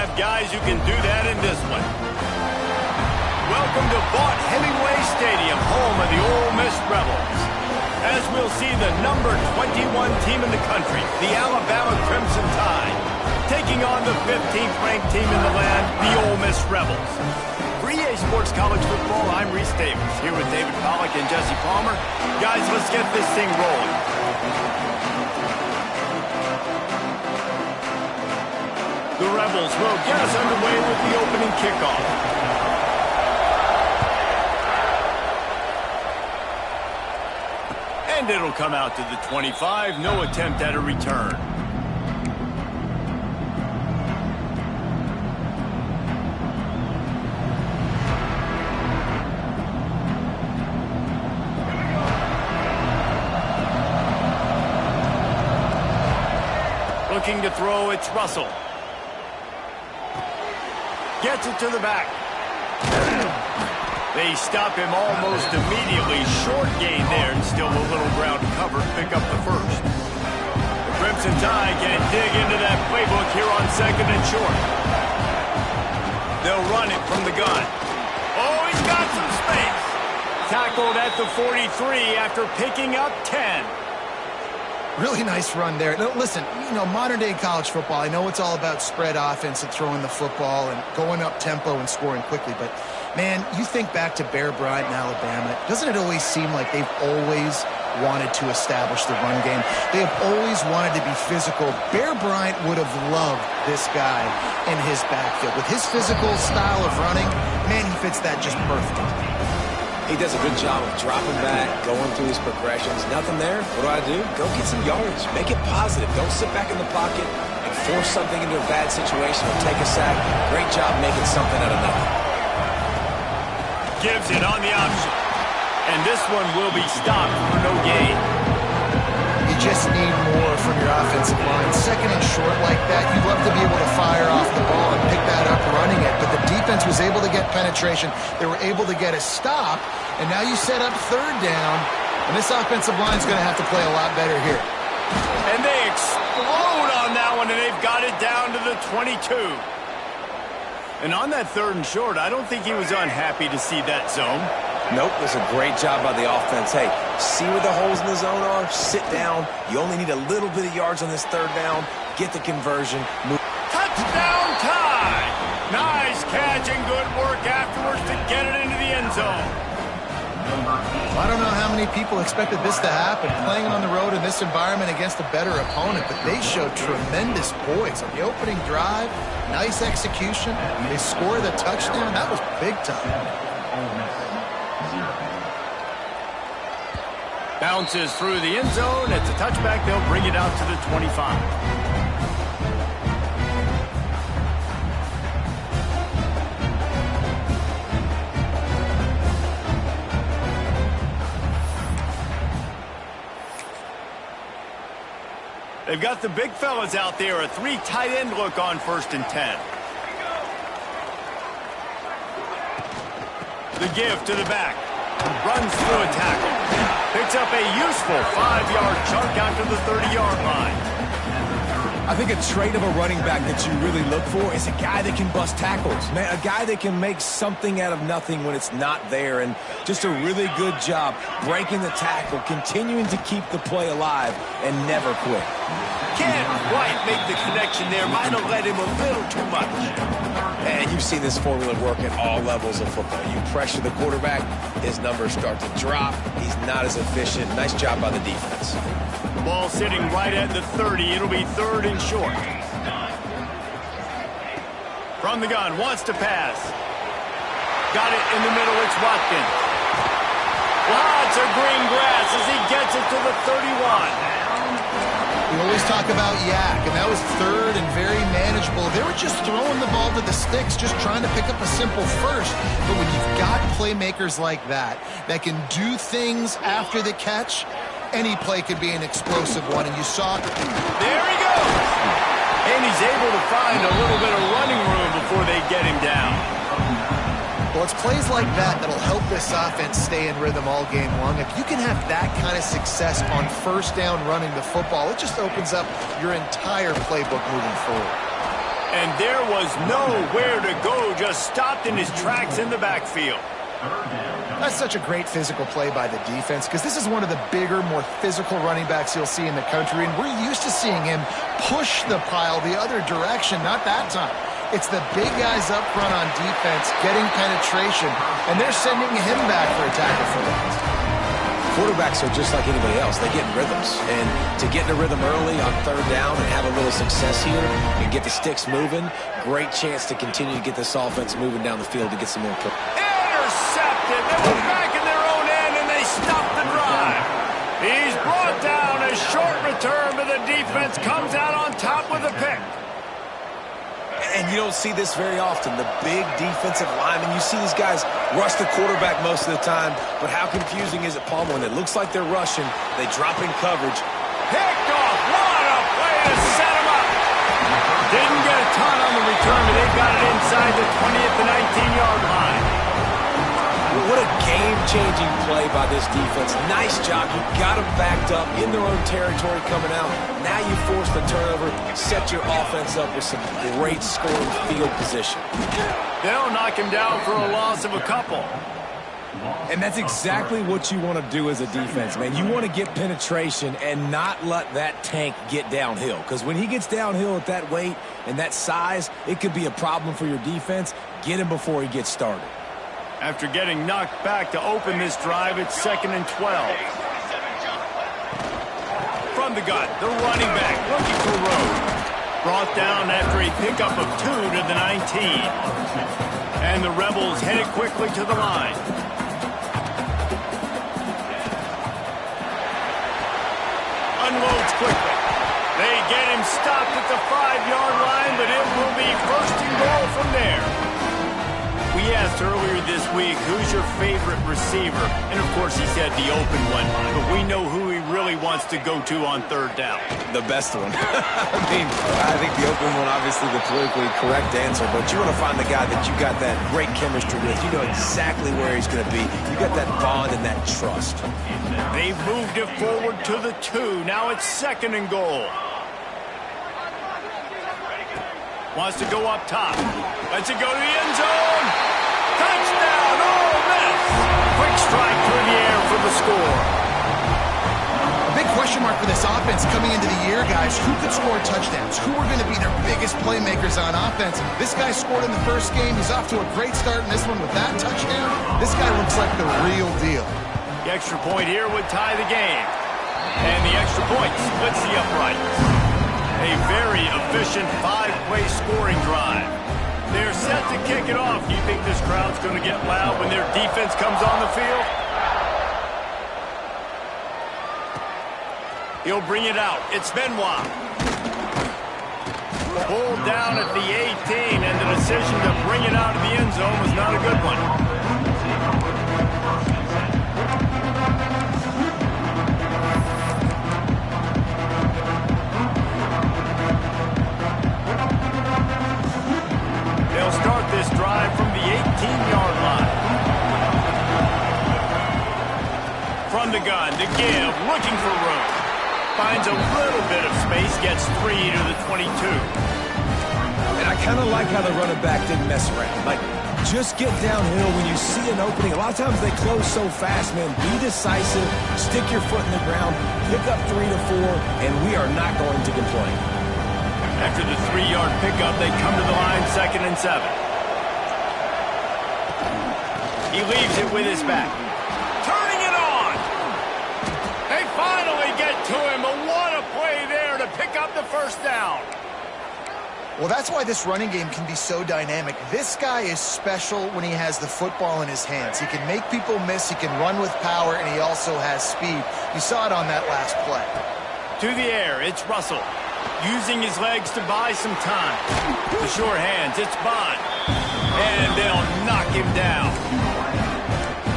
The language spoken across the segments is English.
have guys who can do that in this one. Welcome to Vaught Hemingway Stadium, home of the Ole Miss Rebels. As we'll see the number 21 team in the country, the Alabama Crimson Tide, taking on the 15th ranked team in the land, the Ole Miss Rebels. For EA Sports College Football, I'm Reese Davis, here with David Pollack and Jesse Palmer. Guys, let's get this thing rolling. The Rebels will get us underway with the opening kickoff. And it'll come out to the 25. No attempt at a return. Looking to throw, it's Russell. Gets it to the back. They stop him almost immediately. Short gain there, and still a little ground to cover to pick up the first. The Crimson Tide can dig into that playbook here on 2nd and short. They'll run it from the gun. Oh, he's got some space. Tackled at the 43 after picking up 10. Really nice run there. No, listen, modern-day college football, I know it's all about spread offense and throwing the football and going up tempo and scoring quickly, but, man, you think back to Bear Bryant in Alabama, doesn't it always seem like they've always wanted to establish the run game? They have always wanted to be physical. Bear Bryant would have loved this guy in his backfield. With his physical style of running, man, he fits that just perfectly. He does a good job of dropping back, going through his progressions. Nothing there. What do? Go get some yards. Make it positive. Don't sit back in the pocket and force something into a bad situation or take a sack. Great job making something out of nothing. Gives it on the option. And this one will be stopped for no gain. You just need more from your offensive line. 2nd and short like that, you'd love to be able to fire off the ball and pick that up running it, but the defense was able to get penetration. They were able to get a stop, and now you set up 3rd down, and this offensive line is going to have to play a lot better here. And they explode on that one, and they've got it down to the 22. And on that 3rd and short, I don't think he was unhappy to see that zone. Nope, it was a great job by the offense. Hey, see where the holes in the zone are? Sit down. You only need a little bit of yards on this 3rd down. Get the conversion. Move. Touchdown Tide! Nice catch and good work afterwards to get it into the end zone. I don't know how many people expected this to happen, playing on the road in this environment against a better opponent, but they showed tremendous poise on the opening drive. Nice execution. They scored a touchdown. That was big time. Bounces through the end zone. It's a touchback. They'll bring it out to the 25. They've got the big fellas out there. A 3 tight end look on 1st and 10. The give to the back. Runs through a tackle. Picks up a useful 5-yard chunk out to the 30-yard line. I think a trait of a running back that you really look for is a guy that can bust tackles. Man, a guy that can make something out of nothing when it's not there. And just a really good job breaking the tackle, continuing to keep the play alive, and never quit. Can't quite make the connection there. Might have led him a little too much. And you've seen this formula work at all levels of football. You pressure the quarterback, his numbers start to drop. He's not as efficient. Nice job by the defense. Ball sitting right at the 30. It'll be 3rd and short. From the gun, wants to pass. Got it in the middle. It's Watkins. Lots of green grass as he gets it to the 31. We always talk about yak, and that was 3rd and very manageable. They were just throwing the ball to the sticks, just trying to pick up a simple first. But when you've got playmakers like that can do things after the catch, any play could be an explosive one, and you saw... There he goes! And he's able to find a little bit of running room before they get him down. Well, it's plays like that that'll help this offense stay in rhythm all game long. If you can have that kind of success on 1st down running the football, it just opens up your entire playbook moving forward. And there was nowhere to go, just stopped in his tracks in the backfield. That's such a great physical play by the defense because this is one of the bigger, more physical running backs you'll see in the country, and we're used to seeing him push the pile the other direction, not that time. It's the big guys up front on defense getting penetration, and they're sending him back for a tackle for loss. Quarterbacks are just like anybody else. They get in rhythms. And to get in a rhythm early on third down and have a little success here and get the sticks moving, great chance to continue to get this offense moving down the field to get some more points. Intercepted. They were back in their own end, and they stopped the drive. He's brought down. A short return, but the defense comes out on top with a pick. And you don't see this very often. The big defensive linemen, you see these guys rush the quarterback most of the time, but how confusing is it, Palmer, when it looks like they're rushing, they drop in coverage. Picked off. What a play to set him up. Didn't get a ton on the return, but they got it inside the 20 at the 19-yard line. What a game-changing play by this defense. Nice job. You got them backed up in their own territory coming out. Now you force the turnover, set your offense up with some great scoring field position. They'll knock him down for a loss of a couple. And that's exactly what you want to do as a defense, man. You want to get penetration and not let that tank get downhill. Because when he gets downhill at that weight and that size, it could be a problem for your defense. Get him before he gets started. After getting knocked back to open this drive, it's 2nd and 12. From the gun, the running back looking for Rowe. Brought down after a pickup of 2 to the 19. And the Rebels headed quickly to the line. Unloads quickly. They get him stopped at the 5-yard line, but it will be 1st and goal from there. We asked earlier this week, who's your favorite receiver? And, of course, he said the open one. But we know who he really wants to go to on third down. The best one. I think the open one, obviously the politically correct answer. But you want to find the guy that you got that great chemistry with. You know exactly where he's going to be. You got that bond and that trust. They've moved it forward to the 2. Now it's 2nd and goal. Wants to go up top. Lets it go to the end zone. Touchdown, Ole Miss. Quick strike through the air for the score. A big question mark for this offense coming into the year, guys. Who could score touchdowns? Who are going to be their biggest playmakers on offense? This guy scored in the first game. He's off to a great start in this one with that touchdown. This guy looks like the real deal. The extra point here would tie the game. And the extra point splits the uprights. A very efficient 5-play scoring drive. They're set to kick it off. Do you think this crowd's going to get loud when their defense comes on the field? He'll bring it out. It's Ncaa. Pulled down at the 18, and the decision to bring it out of the end zone was not a good one. They'll start this drive from the 18-yard line. From the gun, to give, looking for room. Finds a little bit of space, gets 3 to the 22. And I kind of like how the running back didn't mess around. Like, just get downhill when you see an opening. A lot of times they close so fast, man. Be decisive, stick your foot in the ground, pick up 3 to 4, and we are not going to complain. After the 3-yard pickup, they come to the line, 2nd and 7. He leaves it with his back. Turning it on! They finally get to him, but what a play there to pick up the first down. Well, that's why this running game can be so dynamic. This guy is special when he has the football in his hands. He can make people miss, he can run with power, and he also has speed. You saw it on that last play. To the air, it's Russell. Using his legs to buy some time. The sure hands, it's Bond. And they'll knock him down.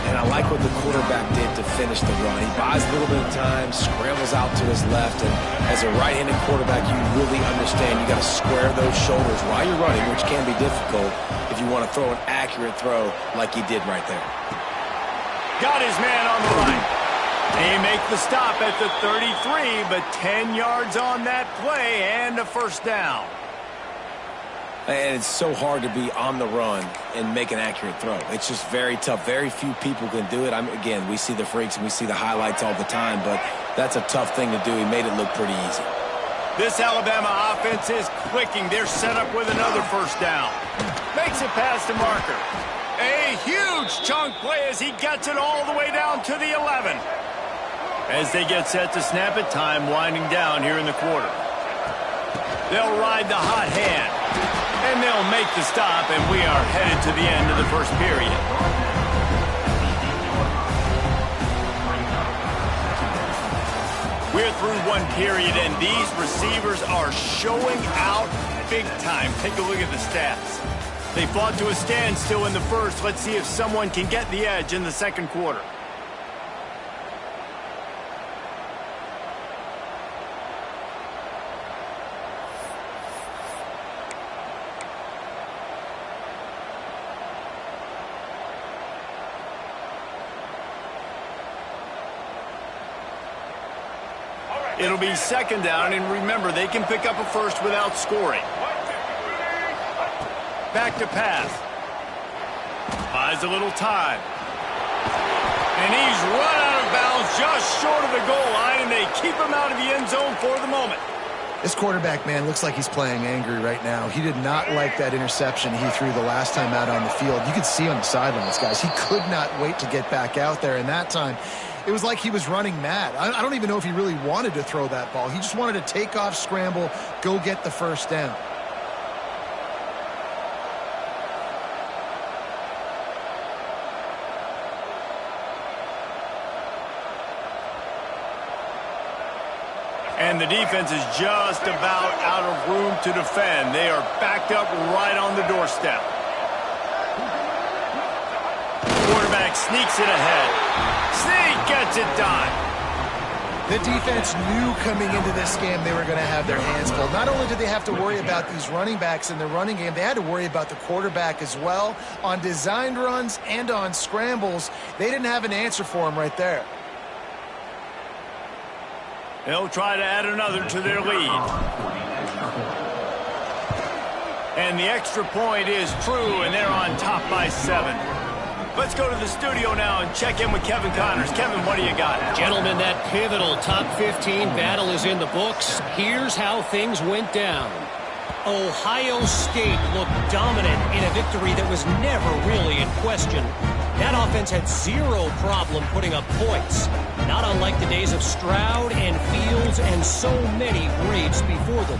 And I like what the quarterback did to finish the run. He buys a little bit of time, scrambles out to his left, and as a right-handed quarterback, you really understand you got to square those shoulders while you're running, which can be difficult if you want to throw an accurate throw like he did right there. Got his man on the right. They make the stop at the 33, but 10 yards on that play and a first down. And it's so hard to be on the run and make an accurate throw. It's just very tough. Very few people can do it. Again, we see the freaks and we see the highlights all the time, but that's a tough thing to do. He made it look pretty easy. This Alabama offense is clicking. They're set up with another first down. Makes it past the marker. A huge chunk play as he gets it all the way down to the 11. As they get set to snap it, time winding down here in the quarter. They'll ride the hot hand, and they'll make the stop, and we are headed to the end of the first period. We're through one period, and these receivers are showing out big time. Take a look at the stats. They fought to a standstill in the first. Let's see if someone can get the edge in the second quarter. It'll be second down, and remember, they can pick up a first without scoring. Back to pass. Buys a little time. And he's run out of bounds just short of the goal line, and they keep him out of the end zone for the moment. This quarterback, man, looks like he's playing angry right now. He did not like that interception he threw the last time out on the field. You could see on the sidelines, guys. He could not wait to get back out there, and that time it was like he was running mad. I don't even know if he really wanted to throw that ball. He just wanted to take off, scramble, go get the first down. And the defense is just about out of room to defend. They are backed up right on the doorstep. Quarterback sneaks it ahead. Sneak gets it done. The defense knew coming into this game they were going to have their hands full. Not only did they have to worry about these running backs in the running game, they had to worry about the quarterback as well. On designed runs and on scrambles, they didn't have an answer for him right there. They'll try to add another to their lead. And the extra point is true, and they're on top by 7. Let's go to the studio now and check in with Kevin Connors. Kevin, what do you got? Gentlemen, that pivotal top 15 battle is in the books. Here's how things went down. Ohio State looked dominant in a victory that was never really in question. That offense had zero problem putting up points. Not unlike the days of Stroud and Fields and so many greats before them.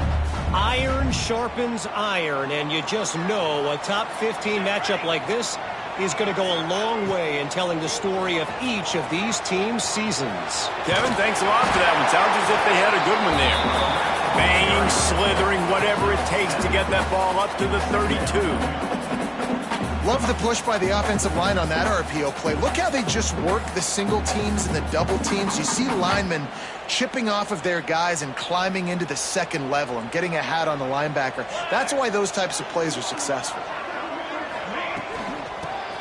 Iron sharpens iron, and you just know a top 15 matchup like this is going to go a long way in telling the story of each of these teams' seasons. Kevin, thanks a lot for that one. Sounds as if they had a good one there. Banging, slithering, whatever it takes to get that ball up to the 32. Love the push by the offensive line on that RPO play. Look how they just work the single teams and the double teams. You see linemen chipping off of their guys and climbing into the second level and getting a hat on the linebacker. That's why those types of plays are successful.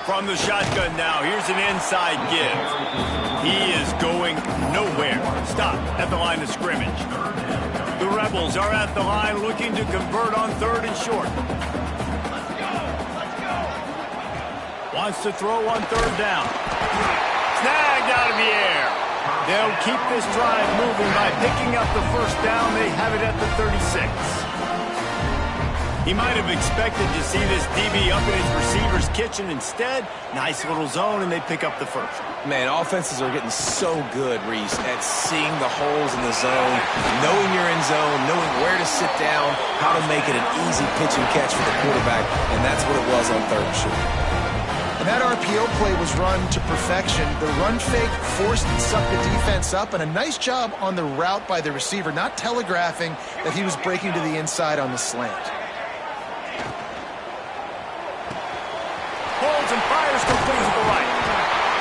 From the shotgun now, here's an inside give. He is going nowhere. Stop at the line of scrimmage. The Rebels are at the line looking to convert on 3rd and short. Wants to throw on 3rd down. Snagged out of the air. They'll keep this drive moving by picking up the first down. They have it at the 36. He might have expected to see this DB up in his receiver's kitchen. Instead, nice little zone, and they pick up the first. Man, offenses are getting so good, Reese, at seeing the holes in the zone, knowing you're in zone, knowing where to sit down, how to make it an easy pitch and catch for the quarterback, and that's what it was on 3rd and short. And that RPO play was run to perfection. The run fake forced and sucked the defense up, and a nice job on the route by the receiver, not telegraphing that he was breaking to the inside on the slant. Holds and fires complete to the right.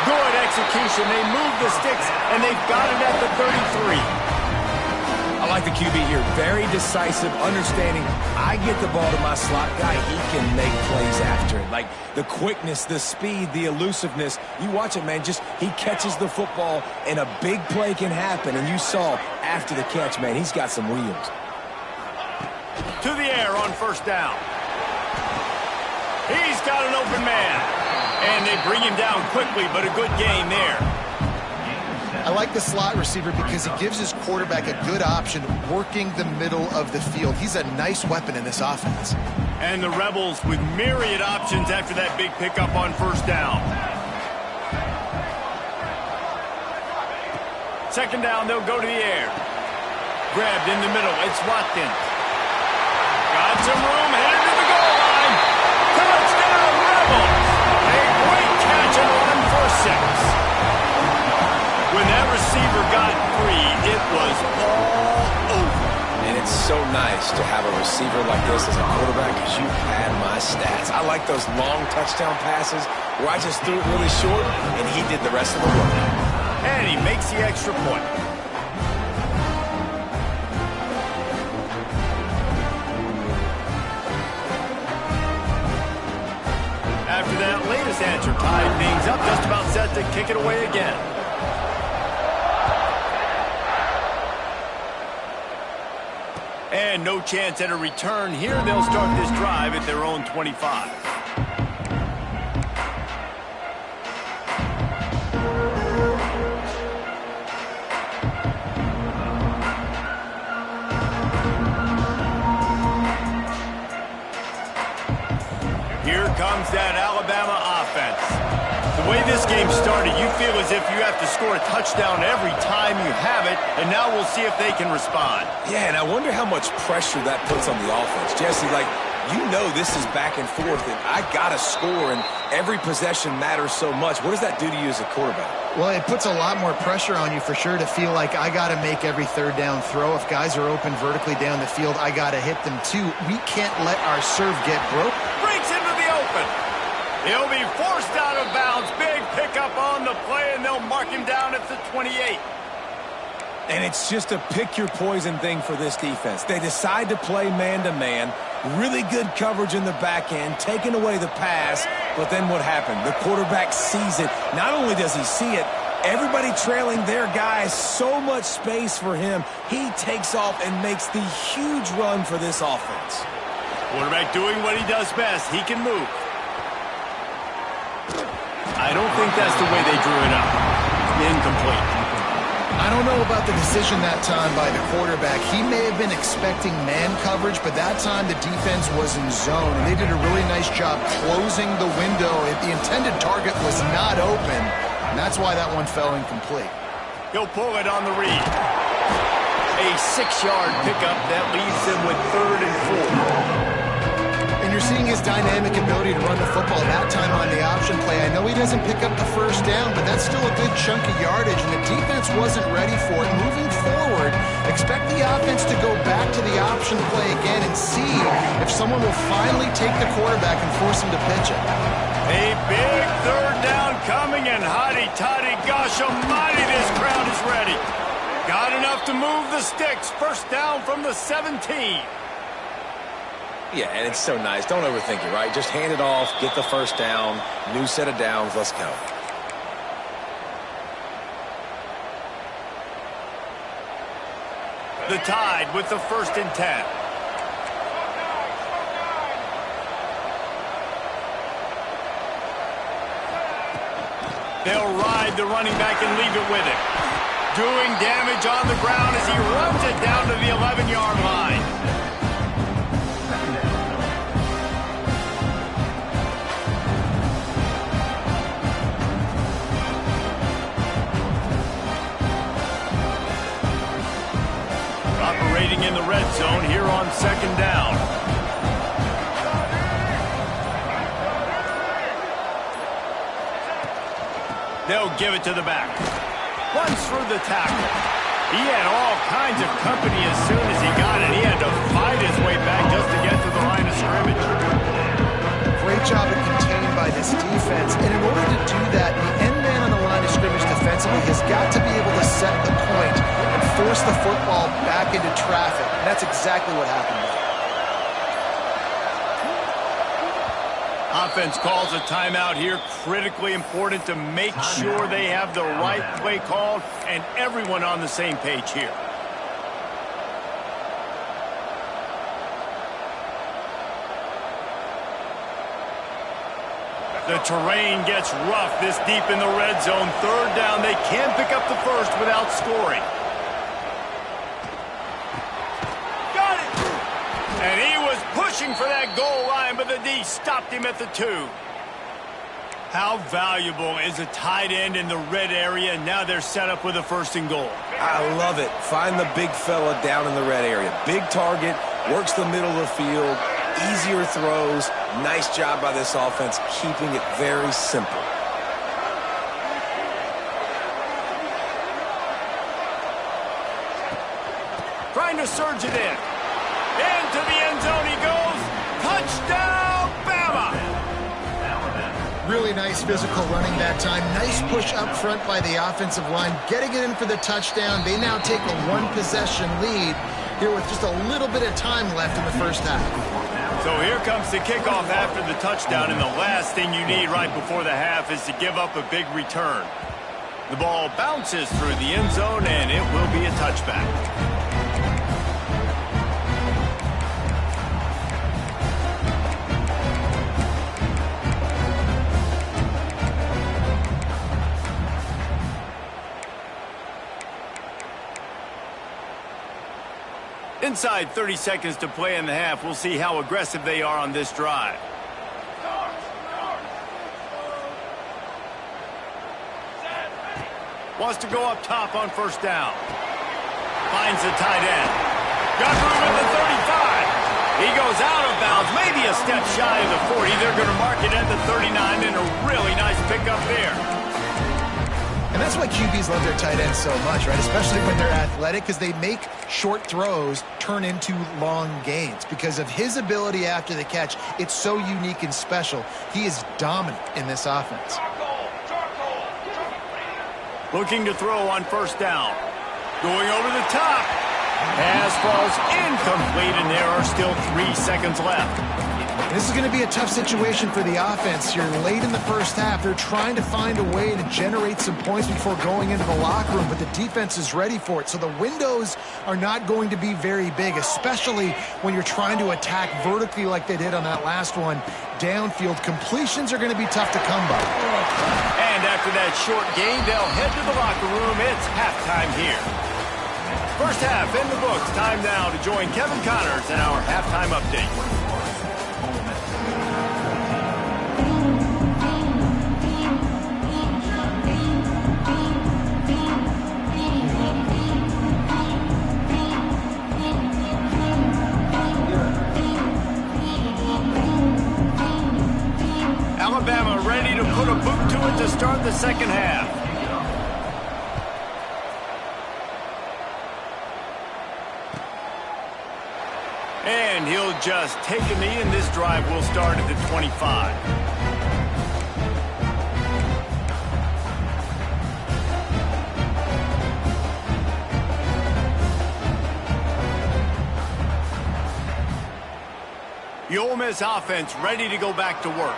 Good execution. They move the sticks, and they've got it at the 33. I like the QB here. Very decisive, understanding. I get the ball to my slot guy. He can make plays after it. Like the quickness, the speed, the elusiveness. You watch it, man. Just he catches the football, and a big play can happen. And you saw after the catch, man, he's got some wheels. To the air on 1st down. open man. And they bring him down quickly, but a good gain there. I like the slot receiver because he gives his quarterback a good option working the middle of the field. He's a nice weapon in this offense. And the Rebels with myriad options after that big pickup on first down. Second down, they'll go to the air. Grabbed in the middle, it's Watkins. Got some room, headed to the goal line. Touchdown, Rebels! A great catch and run for 6. When that receiver got free, it was all over. And it's so nice to have a receiver like this as a quarterback because you had my stats. I like those long touchdown passes where I just threw it really short and he did the rest of the work. And he makes the extra point. After that latest answer tied things up, just about set to kick it away again. And no chance at a return here. They'll start this drive at their own 25. Here comes that Alabama offense. The way this game started, you feel as if you have to score a touchdown every time you have it, and now we'll see if they can respond. Yeah, and I wonder how much pressure that puts on the offense. Jesse, like, you know this is back and forth, and I got to score, and every possession matters so much. What does that do to you as a quarterback? Well, it puts a lot more pressure on you for sure to feel like I got to make every third down throw. If guys are open vertically down the field, I got to hit them too. We can't let our serve get broke. Breaks into the open. He'll be forced out of bounds. Big pickup on the play, and they'll mark him down at the 28. And it's just a pick-your-poison thing for this defense. They decide to play man-to-man, really good coverage in the back end, taking away the pass, but then what happened? The quarterback sees it. Not only does he see it, everybody trailing their guy, so much space for him. He takes off and makes the huge run for this offense. Quarterback doing what he does best. He can move. I don't think that's the way they drew it up. Incomplete. I don't know about the decision that time by the quarterback. He may have been expecting man coverage, but that time the defense was in zone, and they did a really nice job closing the window. The intended target was not open, and that's why that one fell incomplete. He'll pull it on the read. A 6-yard pickup that leaves them with 3rd and 4. And you're seeing his dynamic ability to run the football that time on the option play. I know he doesn't pick up the first down, but that's still a good chunk of yardage, and the defense wasn't ready for it. Moving forward, expect the offense to go back to the option play again and see if someone will finally take the quarterback and force him to pitch it. A big 3rd down coming, and hotty-toddy, gosh almighty, this crowd is ready. Got enough to move the sticks. First down from the 17. Yeah, and it's so nice. Don't overthink it, right? Just hand it off, get the first down, new set of downs, let's go. The Tide with the 1st and 10. They'll ride the running back and leave it with him. Doing damage on the ground as he runs it down to the 11-yard line. Operating in the red zone here on 2nd down. They'll give it to the back. Runs through the tackle. He had all kinds of company as soon as he got it. He had to fight his way back just to get to the line of scrimmage. Great job of contained by this defense, and in order to do that, the end man on the line of scrimmage defensively has got to be able to set the point and force the football back into traffic, and that's exactly what happened there. Offense calls a timeout here. Critically important to make sure they have the right play called and everyone on the same page here. The terrain gets rough this deep in the red zone. Third down, they can pick up the first without scoring. Got it! And he was pushing for that goal line, but the D stopped him at the 2. How valuable is a tight end in the red area? Now they're set up with a 1st and goal. I love it. Find the big fella down in the red area. Big target, works the middle of the field, easier throws. Nice job by this offense, keeping it very simple. Trying to surge it in. Into the end zone he goes. Touchdown, Bama! Really nice physical running that time. Nice push up front by the offensive line, getting it in for the touchdown. They now take a 1-possession lead here with just a little bit of time left in the first half. So here comes the kickoff after the touchdown, and the last thing you need right before the half is to give up a big return. The ball bounces through the end zone, and it will be a touchback. Inside 30 seconds to play in the half. We'll see how aggressive they are on this drive. Wants to go up top on 1st down. Finds the tight end. Got room at the 35. He goes out of bounds, maybe a step shy of the 40. They're going to mark it at the 39, and a really nice pickup there. And that's why QBs love their tight ends so much, right? Especially when they're athletic, because they make short throws turn into long gains. Because of his ability after the catch, it's so unique and special. He is dominant in this offense. Looking to throw on 1st down. Going over the top. Pass falls incomplete, and there are still 3 seconds left. This is going to be a tough situation for the offense here. Late in the first half, they're trying to find a way to generate some points before going into the locker room, but the defense is ready for it. So the windows are not going to be very big, especially when you're trying to attack vertically like they did on that last one. Downfield completions are going to be tough to come by. And after that short gain, they'll head to the locker room. It's halftime here. First half in the books. Time now to join Kevin Connors in our halftime update. Alabama ready to put a boot to it to start the second half. And he'll just take a knee, and this drive will start at the 25. The Ole Miss offense ready to go back to work.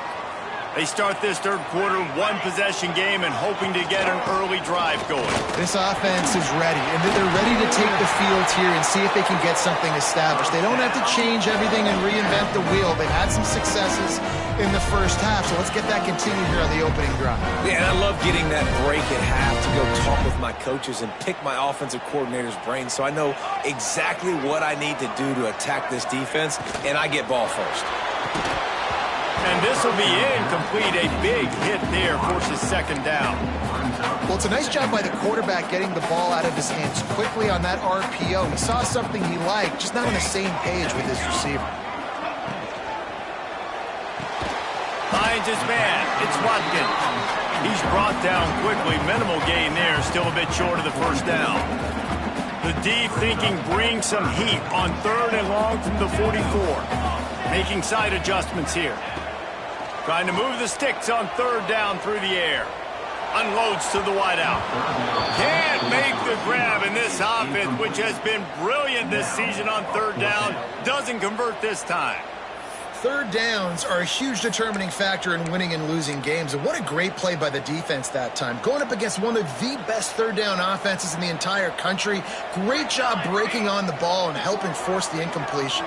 They start this third quarter 1-possession game and hoping to get an early drive going. This offense is ready, and they're ready to take the field here and see if they can get something established. They don't have to change everything and reinvent the wheel. They've had some successes in the first half, so let's get that continued here on the opening drive. Yeah, and I love getting that break at half to go talk with my coaches and pick my offensive coordinator's brain so I know exactly what I need to do to attack this defense, and I get ball first. And this will be incomplete. A big hit there forces 2nd down. Well, it's a nice job by the quarterback getting the ball out of his hands quickly on that RPO. He saw something he liked, just not on the same page with his receiver. Finds his man. It's Watkins. He's brought down quickly. Minimal gain there. Still a bit short of the 1st down. The D thinking bring some heat on 3rd and long from the 44. Making side adjustments here. Trying to move the sticks on 3rd down through the air. Unloads to the wideout. Can't make the grab, in this offense, which has been brilliant this season on 3rd down, doesn't convert this time. 3rd downs are a huge determining factor in winning and losing games, and what a great play by the defense that time. Going up against one of the best 3rd down offenses in the entire country. Great job breaking on the ball and helping force the incompletion.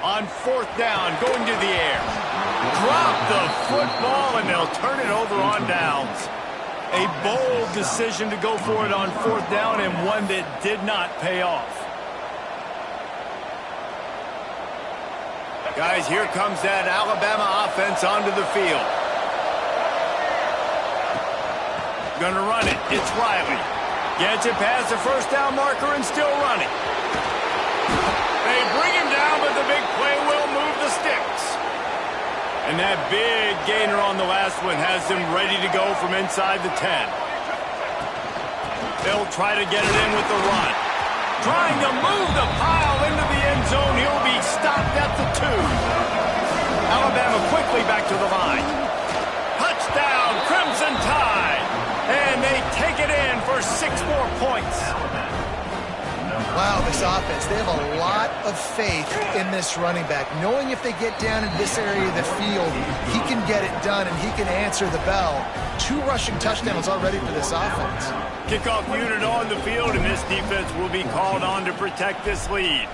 On 4th down, going to the air. Drop the football, and they'll turn it over on downs. A bold decision to go for it on 4th down, and one that did not pay off. Guys, here comes that Alabama offense onto the field. Gonna run it. It's Riley. Gets it past the 1st down marker and still running. They bring him down, but the big play will move the sticks. And that big gainer on the last one has them ready to go from inside the 10. They'll try to get it in with the run. Trying to move the pile into the end zone. He'll be stopped at the 2. Alabama quickly back to the line. Touchdown, Crimson Tide. And they take it in for 6 more points. Wow, this offense, they have a lot of faith in this running back. Knowing if they get down in this area of the field, he can get it done and he can answer the bell. 2 rushing touchdowns already for this offense. Kickoff unit on the field, and this defense will be called on to protect this lead.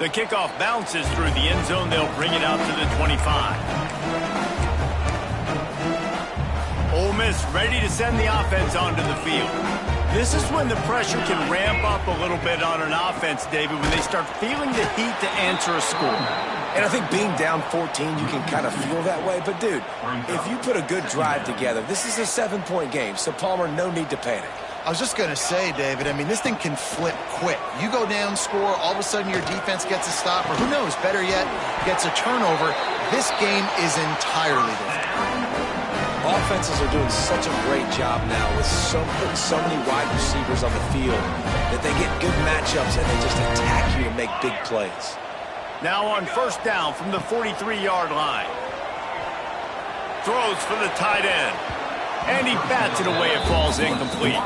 The kickoff bounces through the end zone. They'll bring it out to the 25. Ole Miss ready to send the offense onto the field. This is when the pressure can ramp up a little bit on an offense, David, when they start feeling the heat to answer a score. And I think being down 14, you can kind of feel that way. But, dude, if you put a good drive together, this is a 7-point game. So, Palmer, no need to panic. I was just going to say, David, I mean, this thing can flip quick. You go down, score, all of a sudden your defense gets a stop, or who knows, better yet, gets a turnover. This game is entirely different. Offenses are doing such a great job now with putting so many wide receivers on the field that they get good matchups and they just attack you to make big plays. Now on 1st down from the 43-yard line. Throws for the tight end. And he bats it away. It falls incomplete.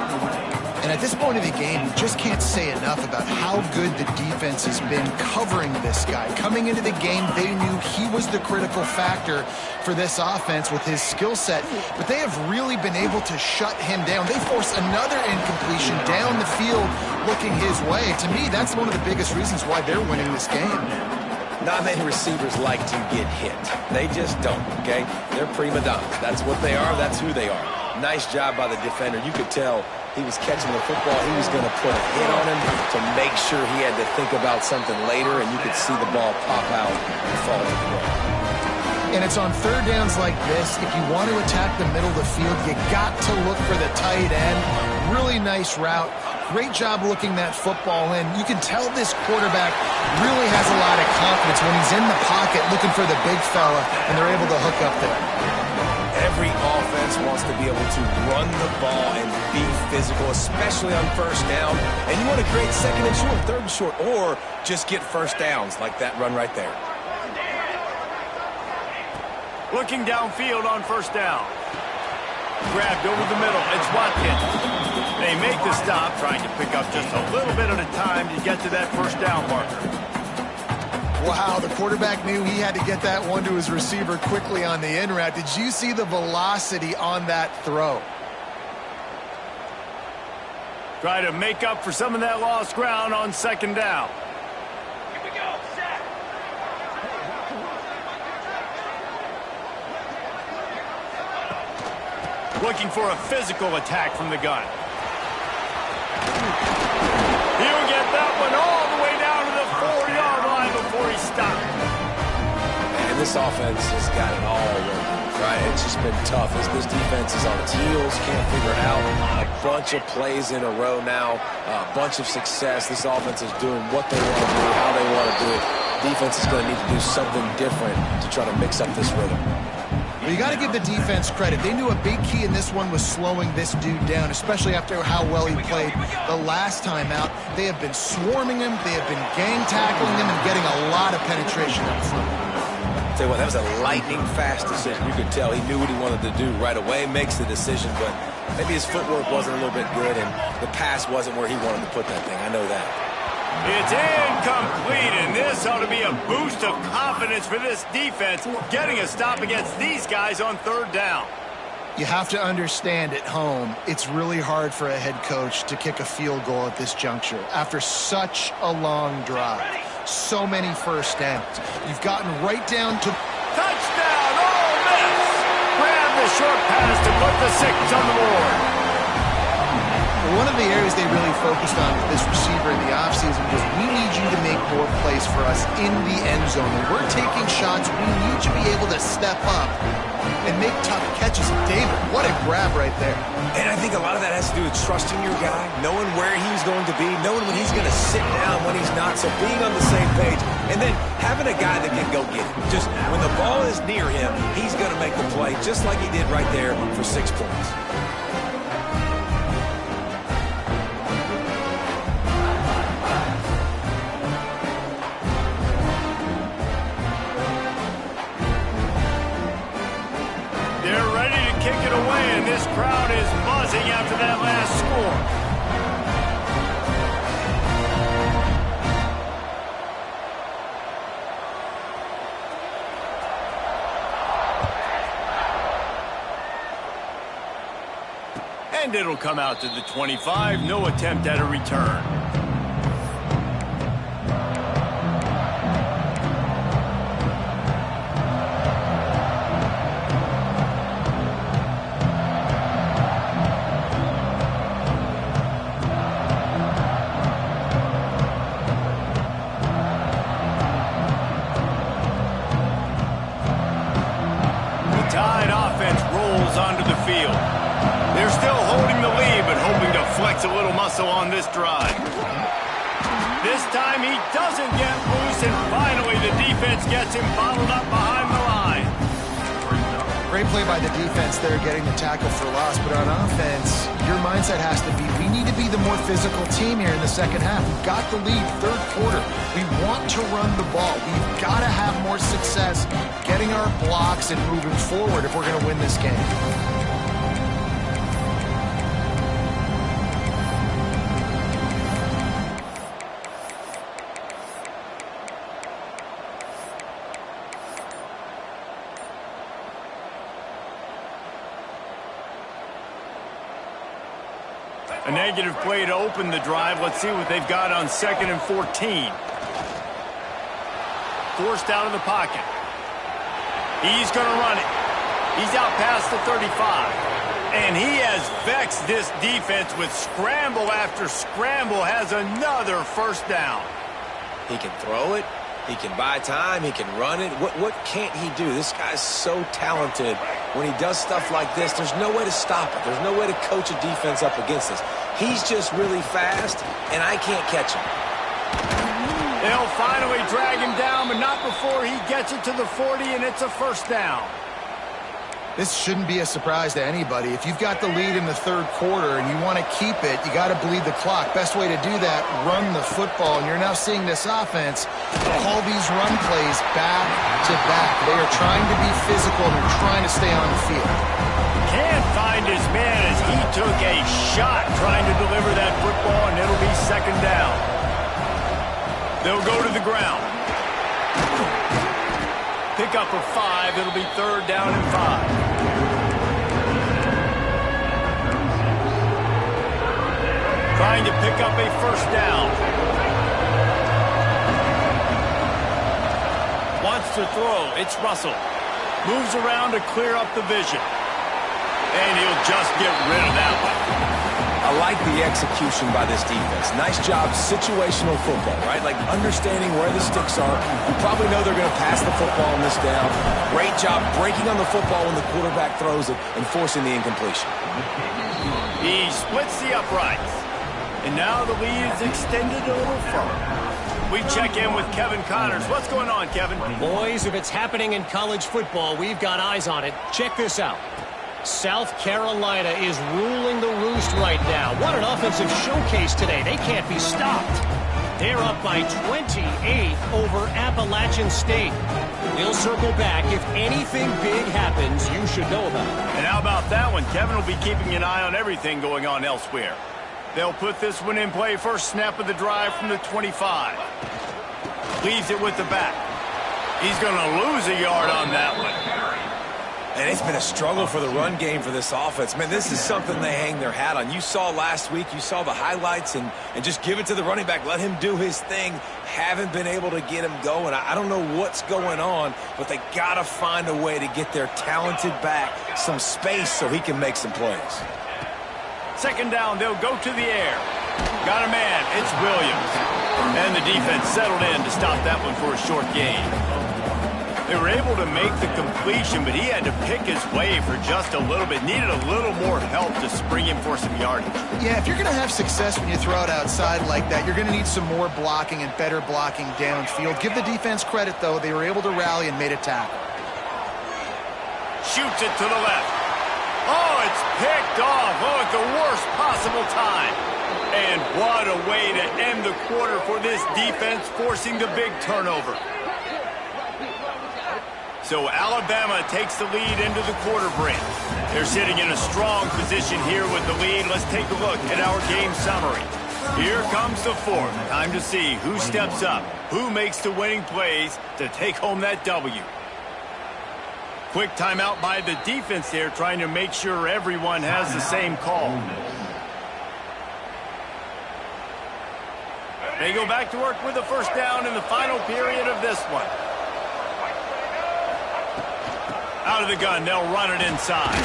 And at this point of the game, you just can't say enough about how good the defense has been covering this guy. Coming into the game, they knew he was the critical factor for this offense with his skill set, but they have really been able to shut him down. They force another incompletion down the field looking his way. To me, that's one of the biggest reasons why they're winning this game. Not many receivers like to get hit. They just don't, okay? They're prima donnas. That's what they are. That's who they are. Nice job by the defender. You could tell he was catching the football. He was going to put a hit on him to make sure he had to think about something later, and you could see the ball pop out and fall to the ground. And it's on 3rd downs like this. If you want to attack the middle of the field, you got to look for the tight end. Really nice route. Great job looking that football in. You can tell this quarterback really has a lot of confidence when he's in the pocket looking for the big fella, and they're able to hook up there. Every offense wants to be able to run the ball and be physical, especially on 1st down. And you want to create 2nd and short, 3rd and short, or just get 1st downs like that run right there. Looking downfield on 1st down. Grabbed over the middle. It's Watkins. They make the stop, trying to pick up just a little bit at a time to get to that 1st down marker. Wow, the quarterback knew he had to get that one to his receiver quickly on the in route. Did you see the velocity on that throw? Try to make up for some of that lost ground on 2nd down. Here we go, set. Looking for a physical attack from the gun. He'll get that one all the way down to the 4-yard line before he stopped. And this offense has got it all working, right? It's just been tough as this defense is on its heels, can't figure it out. A bunch of plays in a row now, a bunch of success. This offense is doing what they want to do, how they want to do it. Defense is going to need to do something different to try to mix up this rhythm. Well, you got to give the defense credit. They knew a big key in this one was slowing this dude down, especially after how well he played the last time out. They have been swarming him, they have been gang tackling him, and getting a lot of penetration up front. Tell you what, that was a lightning-fast decision. You could tell he knew what he wanted to do right away, makes the decision, but maybe his footwork wasn't a little bit good, and the pass wasn't where he wanted to put that thing. I know that. It's incomplete, and this ought to be a boost of confidence for this defense, getting a stop against these guys on 3rd down. You have to understand at home, it's really hard for a head coach to kick a field goal at this juncture after such a long drive. so many first downs. You've gotten right down to... Touchdown, Ole Miss! Grab the short pass to put the 6 on the board. One of the areas they really focused on with this receiver in the offseason was, we need you to make more plays for us in the end zone. When we're taking shots, we need you to be able to step up and make tough catches. David, what a grab right there. And I think a lot of that has to do with trusting your guy, knowing where he's going to be, knowing when he's going to sit down, when he's not, so being on the same page, and then having a guy that can go get it. Just when the ball is near him, he's going to make the play, just like he did right there for 6 points. This crowd is buzzing after that last score. And it'll come out to the 25. No attempt at a return. Onto the field. They're still holding the lead, but hoping to flex a little muscle on this drive. This time he doesn't get loose, and finally the defense gets him bottled up behind the line. Great play by the defense there, getting the tackle for loss, but on offense, your mindset has to be, we need to be the more physical team here in the second half. We've got the lead, third quarter. We want to run the ball. We've got to have more success getting our blocks and moving forward if we're going to win this game. A negative play to open the drive. Let's see what they've got on 2nd and 14. Forced out of the pocket. He's going to run it. He's out past the 35. And he has vexed this defense with scramble after scramble. Has another first down. He can throw it. He can buy time. He can run it. What can't he do? This guy's so talented. When he does stuff like this, there's no way to stop it. There's no way to coach a defense up against this. He's just really fast, and I can't catch him. They'll finally drag him down, but not before he gets it to the 40, and it's a first down. This shouldn't be a surprise to anybody. If you've got the lead in the third quarter and you want to keep it, you got to bleed the clock. Best way to do that, run the football. And you're now seeing this offense call these run plays back to back. They are trying to be physical and they're trying to stay on the field. Can't find his man as he took a shot trying to deliver that football, and it'll be second down. They'll go to the ground. Pick up a 5. It'll be 3rd down and 5. Trying to pick up a first down. Wants to throw. It's Russell. Moves around to clear up the vision. And he'll just get rid of that one. I like the execution by this defense. Nice job, situational football, right? Like understanding where the sticks are. You probably know they're going to pass the football on this down. Great job breaking on the football when the quarterback throws it and forcing the incompletion. He splits the uprights. And now the lead is extended a little further. We check in with Kevin Connors. What's going on, Kevin? Boys, if it's happening in college football, we've got eyes on it. Check this out. South Carolina is ruling the roost right now. What an offensive showcase today. They can't be stopped. They're up by 28 over Appalachian State. We'll circle back. If anything big happens, you should know about it. And how about that one? Kevin will be keeping an eye on everything going on elsewhere. They'll put this one in play. First snap of the drive from the 25. Leaves it with the back. He's going to lose a yard on that one. And it's been a struggle for the run game for this offense. Man, this is something they hang their hat on. You saw last week, you saw the highlights, and just give it to the running back. Let him do his thing. Haven't been able to get him going. I don't know what's going on, but they got to find a way to get their talented back some space so he can make some plays. Second down, they'll go to the air. Got a man, it's Williams. And the defense settled in to stop that one for a short gain. They were able to make the completion, but he had to pick his way for just a little bit. Needed a little more help to spring him for some yardage. Yeah, if you're going to have success when you throw it outside like that, you're going to need some more blocking and better blocking downfield. Give the defense credit, though. They were able to rally and made a tackle. Shoots it to the left. Oh, it's picked off. Oh, at the worst possible time. And what a way to end the quarter for this defense, forcing the big turnover. So Alabama takes the lead into the quarter break. They're sitting in a strong position here with the lead. Let's take a look at our game summary. Here comes the fourth. Time to see who steps up, who makes the winning plays to take home that W. Quick timeout by the defense there, trying to make sure everyone has the same call. They go back to work with the first down in the final period of this one. Out of the gun, they'll run it inside.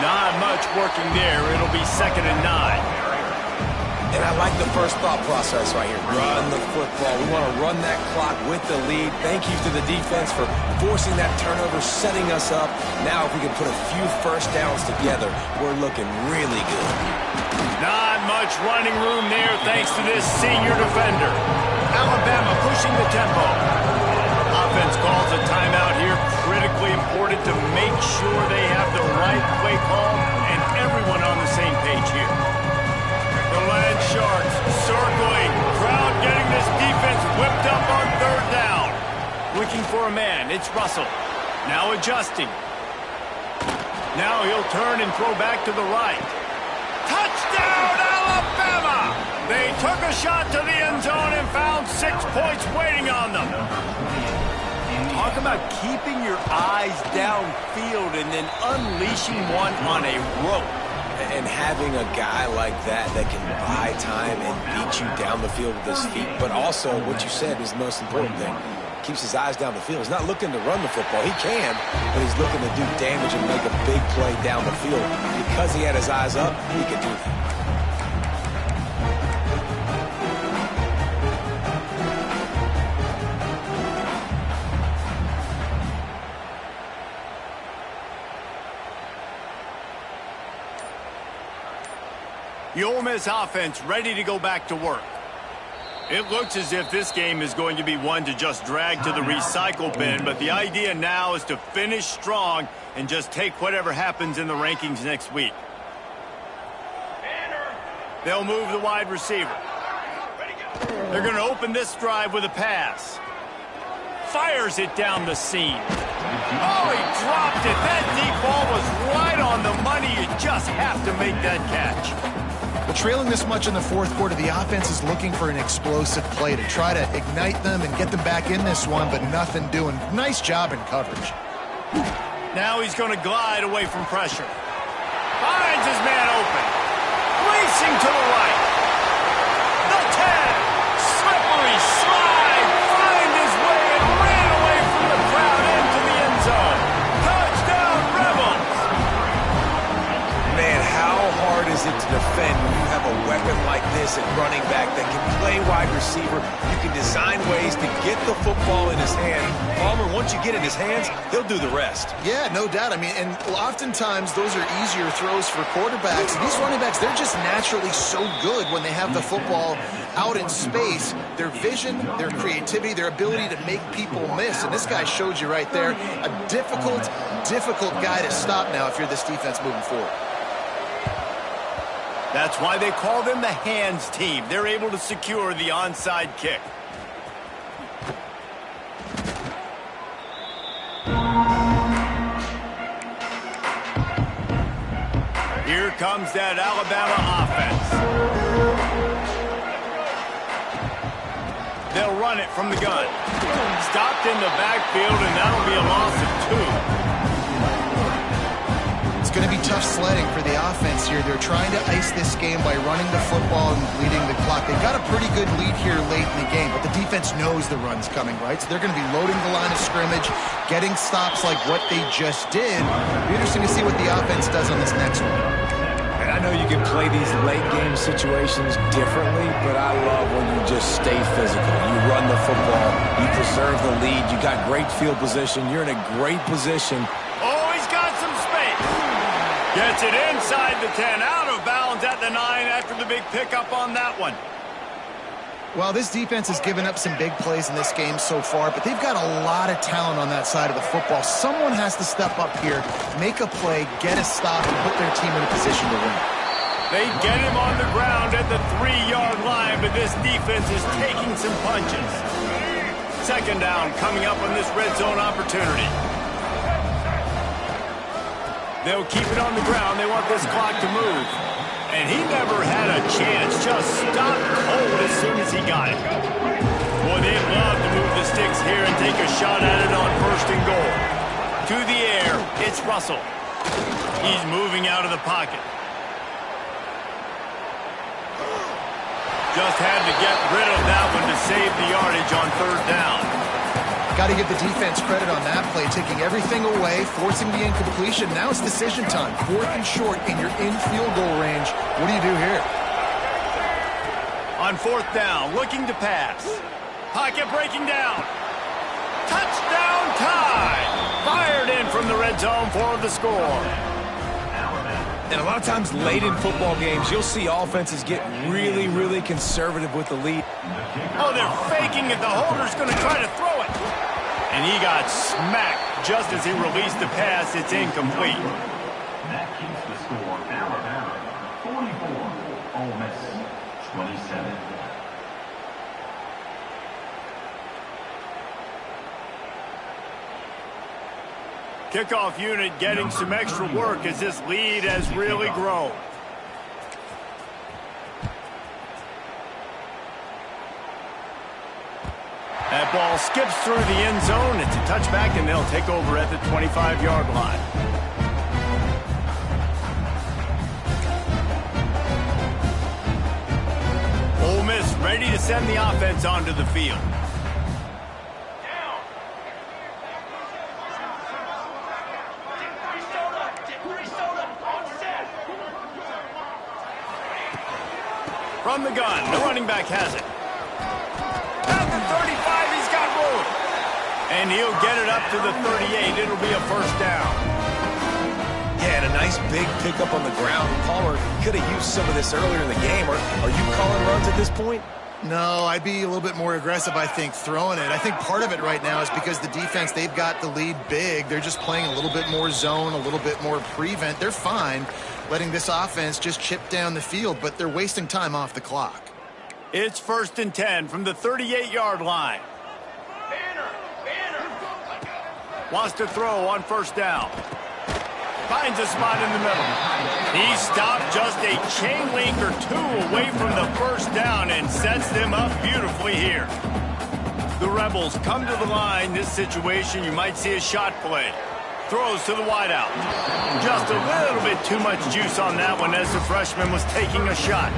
Not much working there. It'll be 2nd and 9. And I like the first thought process right here. Run the football. We want to run that clock with the lead. Thank you to the defense for forcing that turnover, setting us up. Now if we can put a few first downs together, we're looking really good. Not much running room there thanks to this senior defender. Alabama pushing the tempo. Offense calls a timeout here. Critically important to make sure they have the right play call and everyone on the same page here. The Land Sharks circling. Crowd getting this defense whipped up on 3rd down. Looking for a man. It's Russell. Now adjusting. Now he'll turn and throw back to the right. Touchdown, Alabama! They took a shot to the end zone and found 6 points waiting on them. Talk about keeping your eyes downfield and then unleashing one on a rope. And having a guy like that can buy time and beat you down the field with his feet. But also, what you said is the most important thing. Keeps his eyes down the field. He's not looking to run the football. He can, but he's looking to do damage and make a big play down the field. Because he had his eyes up, he could do that. The Ole Miss offense ready to go back to work. It looks as if this game is going to be one to just drag to the recycle bin, but the idea now is to finish strong and just take whatever happens in the rankings next week. They'll move the wide receiver. They're going to open this drive with a pass. Fires it down the seam. Oh, he dropped it. That deep ball was right on the money. You just have to make that catch. But trailing this much in the 4th quarter, the offense is looking for an explosive play to try to ignite them and get them back in this one, but nothing doing. Nice job in coverage. Now he's going to glide away from pressure. Finds his man open. Racing to the right. The 10. Slippery slide. Find his way and ran away from the crowd into the end zone. Touchdown, Rebels. Man, how hard is it to defend when you have a weapon like this at running back that can play wide receiver? You can design ways to get the football in his hand. Palmer, once you get it in his hands, he'll do the rest. Yeah, no doubt. I mean, and oftentimes those are easier throws for quarterbacks. And these running backs, they're just naturally so good when they have the football out in space. Their vision, their creativity, their ability to make people miss. And this guy showed you right there, a difficult guy to stop now if you're this defense moving forward. That's why they call them the hands team. They're able to secure the onside kick. Here comes that Alabama offense. They'll run it from the gun. Stopped in the backfield, and that'll be a loss of 2. be tough sledding for the offense here. They're trying to ice this game by running the football and bleeding the clock. They've got a pretty good lead here late in the game, but the defense knows the run's coming, right? So they're going to be loading the line of scrimmage, getting stops like what they just did. It'll be interesting to see what the offense does on this next one. And I know you can play these late-game situations differently, but I love when you just stay physical. You run the football, you preserve the lead, you got great field position, you're in a great position. Oh, he's got some space. Gets it inside the 10, out of bounds at the 9 after the big pickup on that one. Well, this defense has given up some big plays in this game so far, but they've got a lot of talent on that side of the football. Someone has to step up here, make a play, get a stop, and put their team in a position to win. They get him on the ground at the 3-yard line, but this defense is taking some punches. Second down coming up on this red zone opportunity. They'll keep it on the ground. They want this clock to move. And he never had a chance. Just stopped cold as soon as he got it. Boy, they'd love to move the sticks here and take a shot at it on 1st and goal. To the air, it's Russell. He's moving out of the pocket. Just had to get rid of that one to save the yardage on 3rd down. Got to give the defense credit on that play, taking everything away, forcing the incompletion. Now it's decision time. 4th and short, and you're in field goal range. What do you do here? On 4th down, looking to pass. Pocket breaking down. Touchdown tie! Fired in from the red zone for the score. And a lot of times late in football games, you'll see offenses get really, really conservative with the lead. Oh, they're faking it. The holder's going to try to throw it. And he got smacked just as he released the pass. It's incomplete. That keeps the score Alabama 44, Ole Miss 27. Kickoff unit getting some extra work as this lead has really grown. That ball skips through the end zone. It's a touchback, and they'll take over at the 25-yard line. Ole Miss ready to send the offense onto the field. From the gun, the running back has it. At the 35, he's got room. And he'll get it up to the 38. It'll be a 1st down. Yeah, and a nice big pickup on the ground. Palmer could have used some of this earlier in the game. Are you calling runs at this point? No, I'd be a little bit more aggressive, I think, throwing it. I think part of it right now is because the defense, they've got the lead big. They're just playing a little bit more zone, a little bit more prevent. They're fine letting this offense just chip down the field, but they're wasting time off the clock. It's 1st and 10 from the 38-yard line. Wants to throw on 1st down. Finds a spot in the middle. He stopped just a chain link or 2 away from the 1st down and sets them up beautifully here. The Rebels come to the line. This situation, you might see a shot play. Throws to the wideout. Just a little bit too much juice on that one as the freshman was taking a shot.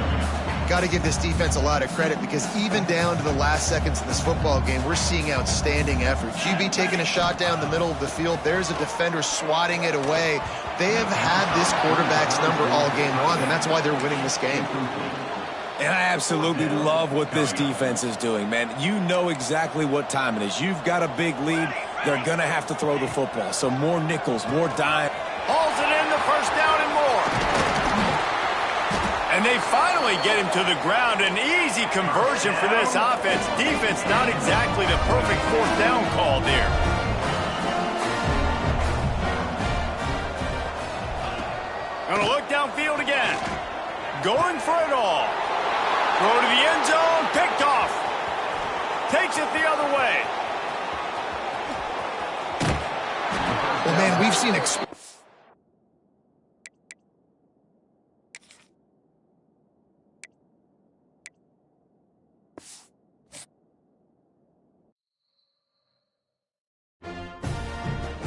Got to give this defense a lot of credit because even down to the last seconds of this football game, we're seeing outstanding effort. QB taking a shot down the middle of the field. There's a defender swatting it away. They have had this quarterback's number all game long, and that's why they're winning this game. And I absolutely love what this defense is doing, man. You know exactly what time it is. You've got a big lead. They're going to have to throw the football. So more nickels, more dime. Hauls it in, the 1st down and more. And they finally get him to the ground. An easy conversion for this offense. Defense not exactly the perfect 4th down call there. Gonna look downfield again. Going for it all. Throw to the end zone. Picked off. Takes it the other way. Well, man, we've seen